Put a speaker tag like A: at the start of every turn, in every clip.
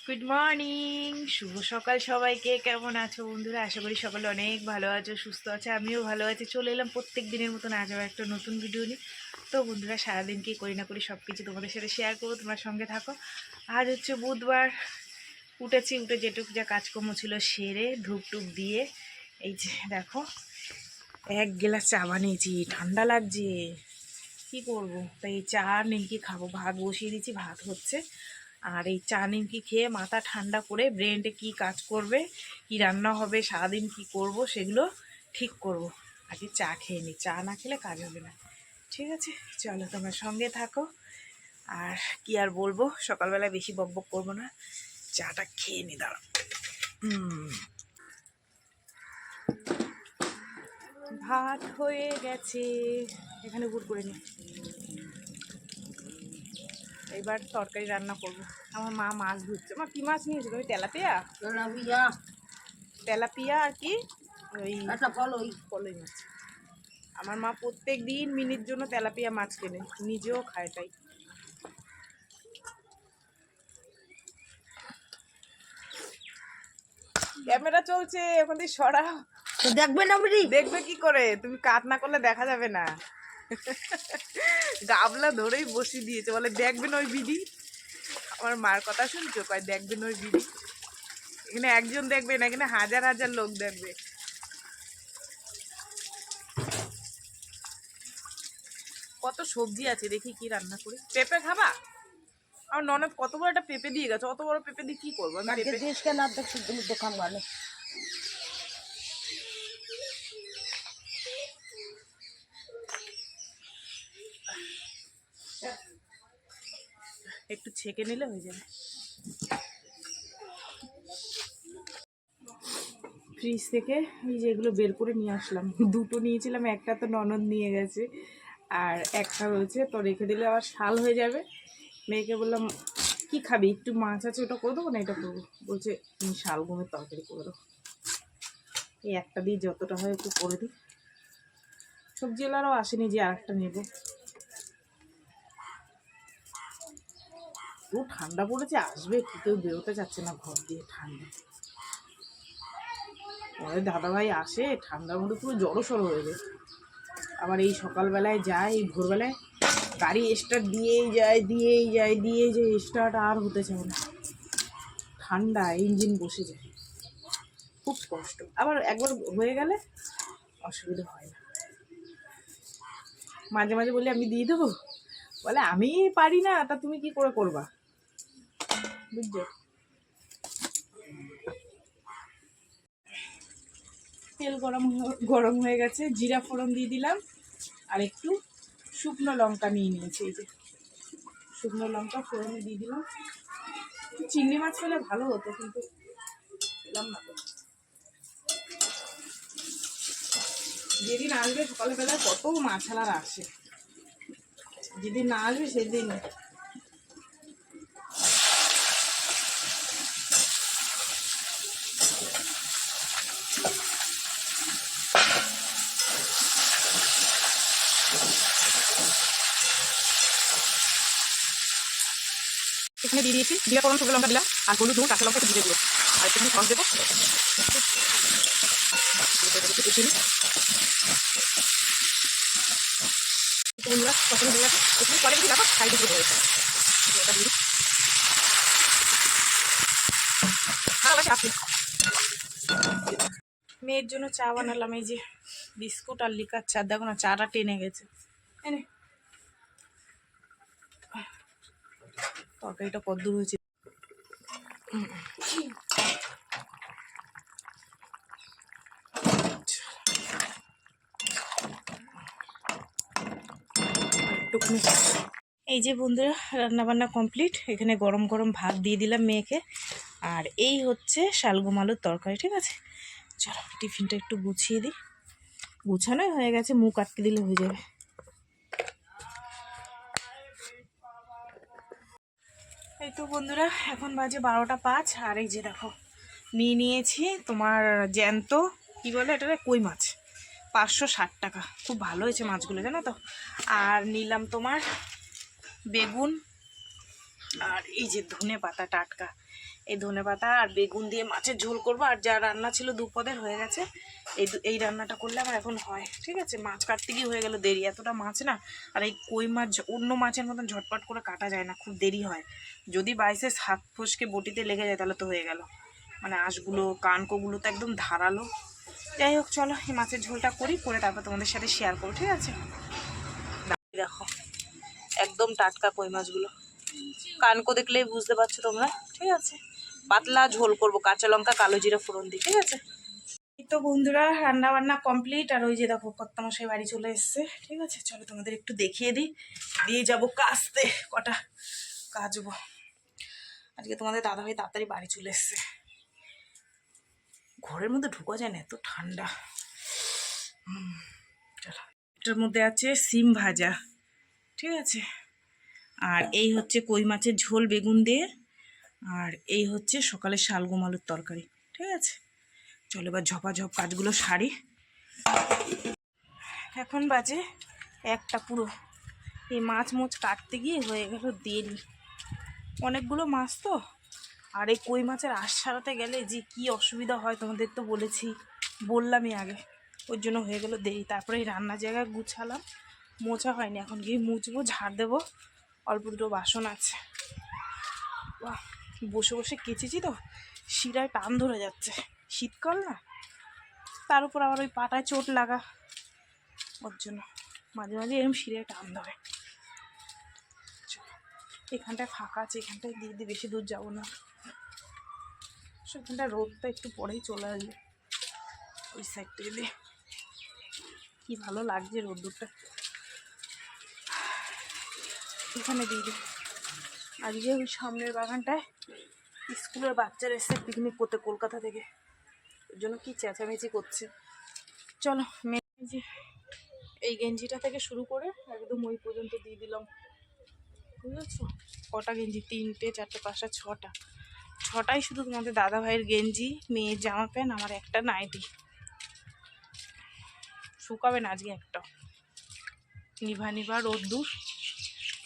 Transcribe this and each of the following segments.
A: Good morning, শুভ সকাল সবাইকে। কেমন আছো বন্ধুরা? আশা করি সকলে অনেক ভালো আছো, সুস্থ আছে। আমিও ভালো আছি। চলে এলাম প্রত্যেক দিনের মতন আজ আবার একটা নতুন ভিডিও নিয়ে। তো বন্ধুরা, সারাদিন কি করি না করি সব কিছু তোমাদের সাথে শেয়ার করবো, তোমার সঙ্গে থাকো। আজ হচ্ছে বুধবার। উঠে যেটুকু যা কাজকর্ম ছিল সেরে ধূপ টুপ দিয়ে এই যে দেখো 1 গ্লাস চা বানিয়েছি। ঠান্ডা লাগছে, কি করব? তাই এই চা নিমকি খাবো। ভাত বসিয়ে দিয়েছি, ভাত হচ্ছে। আর এই চা নিমকি খেয়ে মাথা ঠান্ডা করে ব্রেনটে কি কাজ করবে, কি রান্না হবে, সারাদিন কি করব সেগুলো ঠিক করব। আগে চা খেয়ে নিই, চা না খেলে কাজ হবে না। ঠিক আছে, চলো তোমার সঙ্গে থাকো। আর কি আর বলবো, সকালবেলায় বেশি বকবক করবো না, চাটা খেয়ে নি। দাঁড়াও। ভাত হয়ে গেছে, এখানে গুড় করে নি। এবার তরকারি রান্না করব। আমার মা মাছ ধুচ্ছে। মা কি মাছ নিয়েছো তুমি? তেলাপিয়া তেলাপিয়া আর কি ওই পলই মাছ। আমার মা প্রত্যেক দিন মিনির জন্য তেলাপিয়া মাছ কেনে, নিজেও খায়। তাই ক্যামেরা চলছে, ওখান থেকে সরা।
B: দেখবে না বুঝি?
A: দেখবে কি করে? তুমি কাট না করলে দেখা যাবে না। গাবলা ধরেই বসিয়ে দিয়েছে, বলে দেখবেন ওই বিধি। আমার মার কথা শুনছো? কয় দেখবেন ওই বিধি। এখানে একজন দেখবে না, এখানে হাজার হাজার লোক দেখবে। কত সবজি আছে, দেখি কি রান্না করি। পেঁপে খাবা? আমার ননদ কত বড় একটা পেঁপে দিয়ে গেছে। অত বড় পেঁপে দিয়ে কি করবো আমি? পেঁপে
B: দোকান ভালো।
A: একটু ছেঁকে নিলে হয়ে যাবে। ফ্রিজ থেকে এই যেগুলো বের করে নিয়ে আসলাম। দুটো নিয়েছিলাম, একটা তো ননদ নিয়ে গেছে, আর একটা রয়েছে। তো রেখে দিলে আবার শাল হয়ে যাবে। মেয়েকে বললাম কি খাবি, একটু মাছ আছে ওটা করে দেবো না এটা করবো? বলছে তুমি শালগমের তরকারি করে দেবো। এই একটা দিয়ে যতটা হয় একটু করে দিই। সবজিওয়ালারও আসেনি যে আর একটা নেবো। ও ঠান্ডা পড়েছে, আসবে কি? কেউ বেরোতে চাচ্ছে না ঘর দিয়ে, ঠান্ডা। পরে দাদাভাই আসে, ঠান্ডার মধ্যে পুরো জড়সড় হয়ে যায়। আবার এই সকালবেলায় যায়, এই ভোরবেলায় গাড়ি স্টার্ট দিয়েই যায়, স্টার্ট আর হতে চায় না। ঠান্ডা, ইঞ্জিন বসে যায়, খুব কষ্ট। আবার একবার হয়ে গেলে অসুবিধা হয় না। মাঝে মাঝে বলি আমি দিয়ে দেবো, বলে আমি পারি না, তা তুমি কি করে করবা? বুঝছো? তেল গরম হয়ে গেছে, জিরা ফোড়ন দিয়ে দিলাম। আর একটু শুকনো লঙ্কা নিয়ে নিয়েছি। এই যে শুকনো লঙ্কা ফোড়নে দিয়ে দিলাম। চিংড়ি মাছ হলে ভালো হতো, কিন্তু পেলাম না তো। যেদিন আসবে সকালবেলায় কত মাছালার আসে, যেদিন না আসবে সেদিন এখানে দিয়ে দিয়েছি জিরা ফোড়ন, শুকনো লঙ্কা দিলাম, আর হলুদ, নুন, কাঁচা লঙ্কা একটু দিয়ে দিলাম, আর একটু সস দেবো। পরে যদি দেখো সাইডে দিয়ে রয়েছে এটা দিয়ে মেয়ের জন্য চা বানালাম। এই যে বিস্কুট আর লিকার চা, দেখো না চাটা টেনে গেছে। এনে তরকারিটা কদ্দূর হয়েছে। এই যে বন্ধুরা, রান্নাবান্না কমপ্লিট। এখানে গরম গরম ভাত দিয়ে দিলাম মেয়েকে, আর এই হচ্ছে শালগম আলুর তরকারি। ঠিক আছে, চলো টিফিনটা একটু গুছিয়ে দিই। গুছানোই হয়ে গেছে, মুখ আটকে দিলে হয়ে যাবে। এই তো বন্ধুরা, এখন বাজে 12টা 5। আর এই যে দেখো নিয়েছি তোমার জ্যান্ত কি বলে এটা, কই মাছ, 560 টাকা। খুব ভালো হয়েছে মাছগুলো, জানো তো। আর নিলাম তোমার বেগুন, আর এই যে ধনে পাতা টাটকা, এই ধনে পাতা আর বেগুন দিয়ে মাছের ঝোল করবো। আর যা রান্না ছিল দুপদের হয়ে গেছে, এই রান্নাটা করলে আমার এখন হয়। ঠিক আছে, মাছ কাটতে গিয়ে হয়ে গেল দেরি, এতটা মাছ না। আর এই কই মাছ অন্য মাছের মতন ঝটপট করে কাটা যায় না, খুব দেরি হয়। যদি বাইসেন্স হাত ফসকে বটিতে লেগে যায় তাহলে তো হয়ে গেল। মানে আঁশগুলো কানকোগুলো তো একদম ধারালো। যাই হোক, চলো এই মাছের ঝোলটা করি, করে তারপর তোমাদের সাথে শেয়ার করো। ঠিক আছে, দেখো একদম টাটকা কই মাছগুলো, কানকো দেখলেই বুঝতে পারছো তোমরা। ঠিক আছে, পাতলা ঝোল করব, কাঁচা লঙ্কা কালো জিরা ফোড়ন দিই। ঠিক আছে, এই তো বন্ধুরা রান্না বান্না কমপ্লিট। আর ওই যে দেখো কর্তামশাই বাড়ি চলে এসছে। ঠিক আছে, চলো তোমাদের একটু দেখিয়ে দিই, দিয়ে যাবো কাচতে, কটা কাচবো। আজকে তোমাদের দাদাভাই তাড়াতাড়ি বাড়ি চলে এসছে, ঘরের মধ্যে ঢুকা যায় না, এত ঠান্ডা। চলো, এটার মধ্যে আছে সিম ভাজা। ঠিক আছে, আর এই হচ্ছে কই মাছের ঝোল বেগুন দিয়ে, আর এই হচ্ছে সকালে শালগম আলুর তরকারি। ঠিক আছে, চলো এবার ঝপাঝপ কাজগুলো সারি। এখন বাজে 1টা পুরো। এই মাছ কাটতে গিয়ে হয়ে গেল দেরি, অনেকগুলো মাছ তো। আর এই কই মাছের আঁশ ছাড়াতে গেলে যে কি অসুবিধা হয় তোমাদের তো বললামই আগে, ওর জন্য হয়ে গেল দেরি। তারপরে এই রান্নার জায়গায় গুছালাম, মোছা হয়নি, এখন গিয়ে মুছবো, ঝাড় দেবো। অল্প দুটো বাসন আছে। বাহ, বসে বসে কেচেছি তো শিরায় টান ধরে যাচ্ছে, শীতকাল না, তার উপর আবার ওই পাটায় চোট লাগা, ওর জন্য মাঝে মাঝে এরকম শিরায় টান ধরে। এখানটায় ফাঁকা আছে, এখানটায় দিয়ে দিই, বেশি দূর যাবো না। সেখানটা রোদটা একটু পরেই চলে আসবে, ওই সাইডটা দিয়ে কি ভালো লাগছে রোদ্দুরটা, এখানে দিয়ে দিই। আজকে ওই সামনের বাগানটায় স্কুলের বাচ্চারা এসে পিকনিক করতে কলকাতা থেকে, ওর জন্য কি চেঁচামেচি করছে। চলো যে এই গেঞ্জিটা থেকে শুরু করে একদম ওই পর্যন্ত দিয়ে দিলাম, বুঝেছো? কটা গেঞ্জি, 3টে 4টে 5টা 6টাই শুধু তোমাদের দাদা ভাইয়ের গেঞ্জি, মেয়ের জামা প্যান্ট, আমার একটা নাইটি। শুকাবে না আজকে একটা, নিভা রোদ্দুর,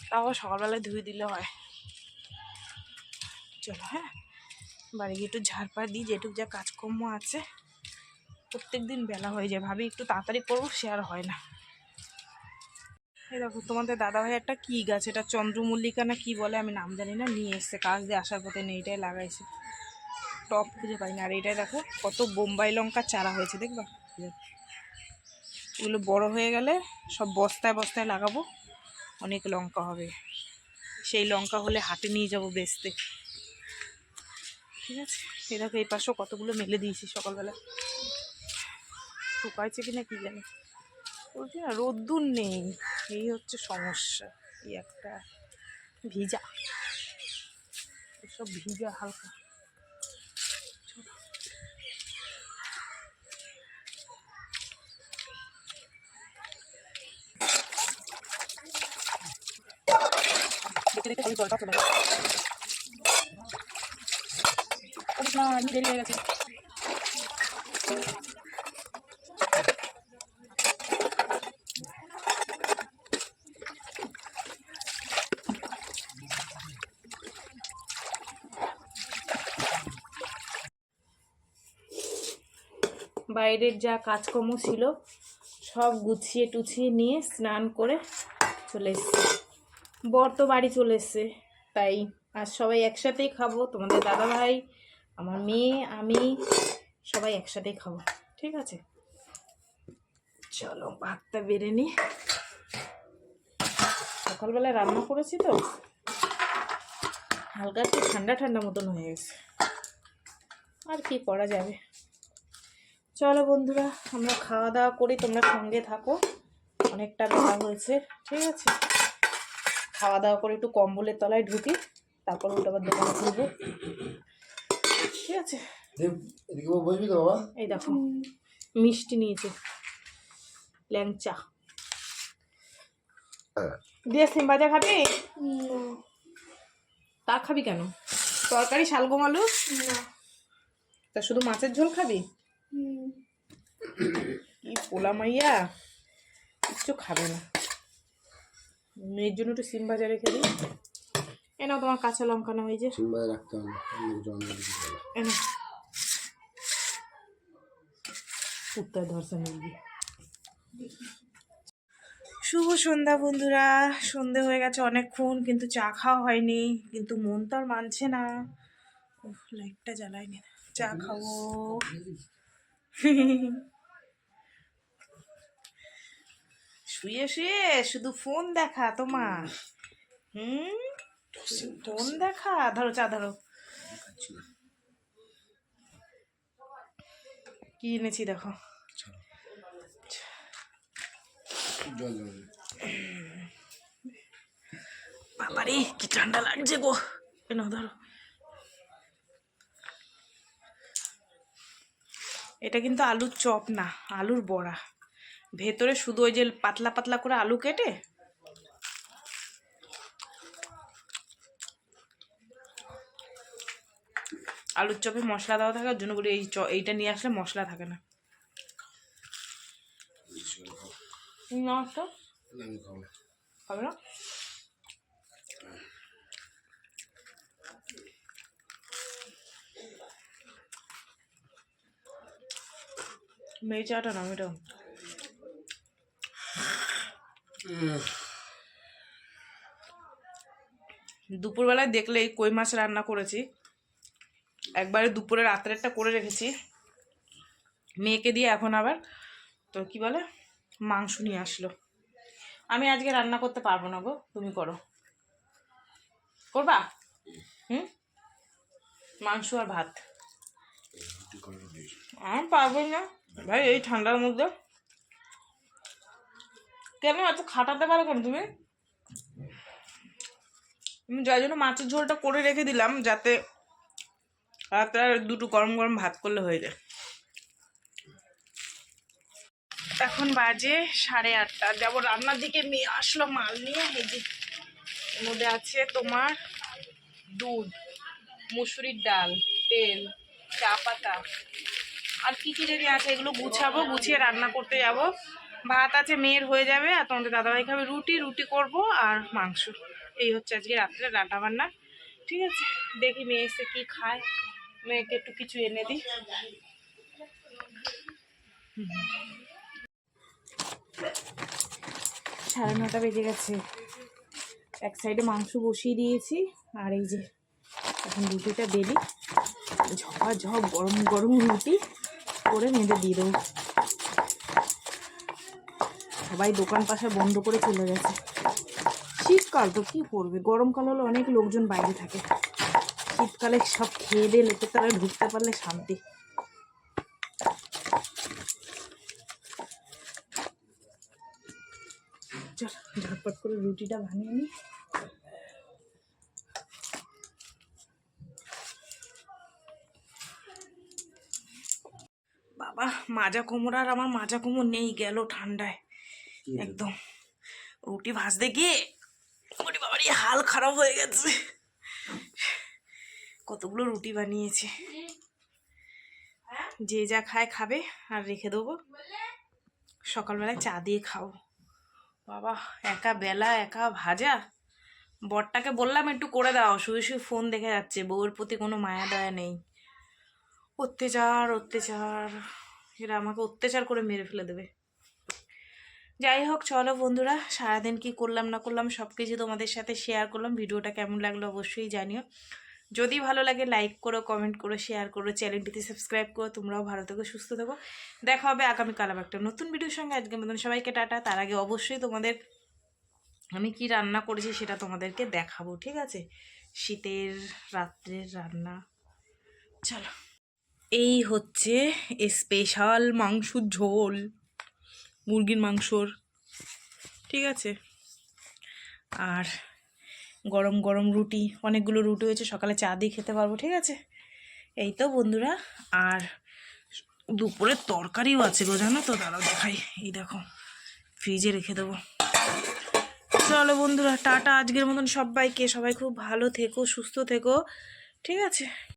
A: তাও সকালবেলায় ধুয়ে দিলে হয়। চলো হ্যাঁ, বাড়ি গিয়ে একটু ঝাড়পাড় দিই, যেটুকু যা কাজকর্ম আছে। প্রত্যেক দিন বেলা হয়ে যায়, ভাবি একটু তাড়াতাড়ি করবো, সে আর হয় না। এই দেখো তোমাদের দাদাভাই একটা কী গাছ, এটা চন্দ্রমল্লিকা না কি বলে, আমি নাম জানি না, নিয়ে এসছে, কাজ দিয়ে আসার পথে নিয়ে এটাই লাগাইছে, টপ খুঁজে পাই না। আর এটাই দেখো কত বোম্বাই লঙ্কার চারা হয়েছে, দেখবা? এগুলো বড় হয়ে গেলে সব বস্তায় বস্তায় লাগাবো, অনেক লঙ্কা হবে। সেই লঙ্কা হলে হাটে নিয়ে যাব বেচতে। ঠিক আছে, এই দেখো এই পাশেও কতগুলো মেলে দিয়েছি সকালবেলা, শুকাইছে কিনা কি জানি। বলছি না রোদ্দুর নেই, এই হচ্ছে সমস্যা। এই একটা ভিজা, এসব ভিজা হালকা। দেখতে দেখতে জলটা চলে গেছে, না দেরি হয়ে গেছে। বাইরের যা কাজকর্ম ছিল সব গুছিয়ে টুছিয়ে নিয়ে স্নান করে চলে এসছে। বর তো বাড়ি চলে এসছে, তাই আজ সবাই একসাথেই খাবো। তোমাদের দাদাভাই, আমার মেয়ে, আমি সবাই একসাথেই খাবো। ঠিক আছে, চলো ভাতটা বেড়ে নি। সকালবেলা রান্না করেছি তো হালকা একটু ঠান্ডা ঠান্ডা মতন হয়ে গেছে, আর কি করা যাবে। চলো বন্ধুরা, আমরা খাওয়া দাওয়া করি, তোমরা সঙ্গে থাকো, অনেকটা বেলা হয়েছে। ঠিক আছে, খাওয়া দাওয়া করে একটু কম্বলের তলায় ঢুকি, তারপর ওটা আবার দোকানে খুলবো। ঠিক আছে, এই দেখো মিষ্টি নিয়েছে, ল্যাংচা দিয়ে। সিম ভাজা খাবি? তা খাবি কেন? তরকারি শালগম আলু তা শুধু মাছের ঝোল খাবি? কি পোলা মাইয়া, কিচ্ছু খাবে না। মেয়ের জন্য একটু সিম ভাজা রেখে দিই, এনো তোমার কাঁচা লঙ্কা না ওই যে
C: সিমবারে রাখতে হবে
A: এনো উত্তর ধরছে মুরগি। শুভ সন্ধ্যা বন্ধুরা, সন্ধে হয়ে গেছে অনেকক্ষণ, কিন্তু চা খাওয়া হয়নি, কিন্তু মন তো আর মানছে না। লাইটটা জ্বালায়নি, চা খাবো। শুয়ে শুয়ে শুধু ফোন দেখা তোমার। ফোন দেখা। ধরো চা ধরো। কি এনেছি দেখো। বাবারে কি ঠান্ডা লাগছে গো। এনো ধরো। এটা কিন্তু আলুর চপ না, আলুর বড়া। ভেতরে শুধু ওই যে পাতলা পাতলা করে আলু কেটে আলুর চপে মশলা দেওয়া থাকে, ওর জন্য বলি এইটা নিয়ে আসলে মশলা থাকে না। খাবে না? মেয়ে চাটা না এটা দুপুরবেলায় দেখলে কই মাছ রান্না করেছি, একবারে দুপুরে রাত্রেরটা করে রেখেছি মেয়েকে দিয়ে। এখন আবার তো কি বলে মাংস নিয়ে আসলো। আমি আজকে রান্না করতে পারবো না গো, তুমি করো। করবা? মাংস আর ভাত। আমি পারবো না ভাই এই ঠান্ডার মধ্যে। কেন এত খাটাতে পারো কেন তুমি? আমি যাই জন্য মাছের ঝোলটা করে রেখে দিলাম, যাতে রাতে আর দুটো গরম গরম ভাত করলে হয়ে যায়। এখন বাজে 8:30। যাবো রান্নার দিকে। মেয়ে আসলো মাল নিয়ে। এই যে এর মধ্যে আছে তোমার দুধ, মুসুরির ডাল, তেল, চা পাতা আর কি কি যদি আছে এগুলো গুছাবো, গুছিয়ে রান্না করতে যাব। ভাত আছে মেয়ের হয়ে যাবে, আর তোমাদের দাদাভাই খাবে রুটি। রুটি করব আর মাংস। এই হচ্ছে আজকে রাত্রে রান্না বান্না। ঠিক আছে, দেখি মেয়ে এসে কি খায়, মেয়েকে একটু কিছু এনে দিই। 9:30 বেজে গেছে। এক সাইডে মাংস বসিয়ে দিয়েছি, আর এই যে এখন রুটিটা বেলি, ঝপাঝপ গরম গরম রুটি করে মেয়েদের দিয়ে দেবো। সবাই দোকান পাশে বন্ধ করে চলে গেছে। শীতকাল তো কি করবে, গরমকাল হলে অনেক লোকজন বাইরে থাকে, শীতকালে সব খেয়ে দিয়ে লেপে তারা ঢুকতে পারলে শান্তি। চল ঝটপট করে রুটিটা বানিয়ে নিই। বাবা মাজা কোমর, আর আমার মাজা কোমর নেই, গেল ঠান্ডায় একদম। রুটি ভাজতে গিয়ে ওরে বাবারই হাল খারাপ হয়ে গেছে। কতগুলো রুটি বানিয়েছে, যে যা খায় খাবে, আর রেখে দেবো, সকালবেলায় চা দিয়ে খাও। বাবা একা বেলা একা ভাজা। বরটাকে বললাম একটু করে দাও, শুয়ে শুয়ে ফোন দেখে যাচ্ছে, বউয়ের প্রতি কোনো মায়া দয়া নেই। অত্যাচার অত্যাচার, এরা আমাকে অত্যাচার করে মেরে ফেলে দেবে। যাই হোক চলো বন্ধুরা, সারাদিন কি করলাম না করলাম সব কিছু তোমাদের সাথে শেয়ার করলাম। ভিডিওটা কেমন লাগলো অবশ্যই জানিও। যদি ভালো লাগে লাইক করো, কমেন্ট করো, শেয়ার করো, চ্যানেলটিতে সাবস্ক্রাইব করো। তোমরাও ভালো থেকো, সুস্থ থেকো। দেখা হবে আগামীকাল আবার একটা নতুন ভিডিওর সঙ্গে। আজকের মতন সবাইকে টাটা। তার আগে অবশ্যই তোমাদের আমি কি রান্না করেছি সেটা তোমাদেরকে দেখাবো, ঠিক আছে? শীতের রাত্রের রান্না। চলো, এই হচ্ছে স্পেশাল মাংসর ঝোল, মুরগির মাংসর, ঠিক আছে? আর গরম গরম রুটি, অনেকগুলো রুটি হয়েছে, সকালে চা দিয়ে খেতে পারবো, ঠিক আছে? এই তো বন্ধুরা। আর দুপুরের তরকারিও আছে গো, জানো তো? দাঁড়াও দেখাই, এই দেখো ফ্রিজে রেখে দেবো। চলো বন্ধুরা টাটা আজকের মতন সবাইকে। সবাই খুব ভালো থেকো, সুস্থ থেকো, ঠিক আছে?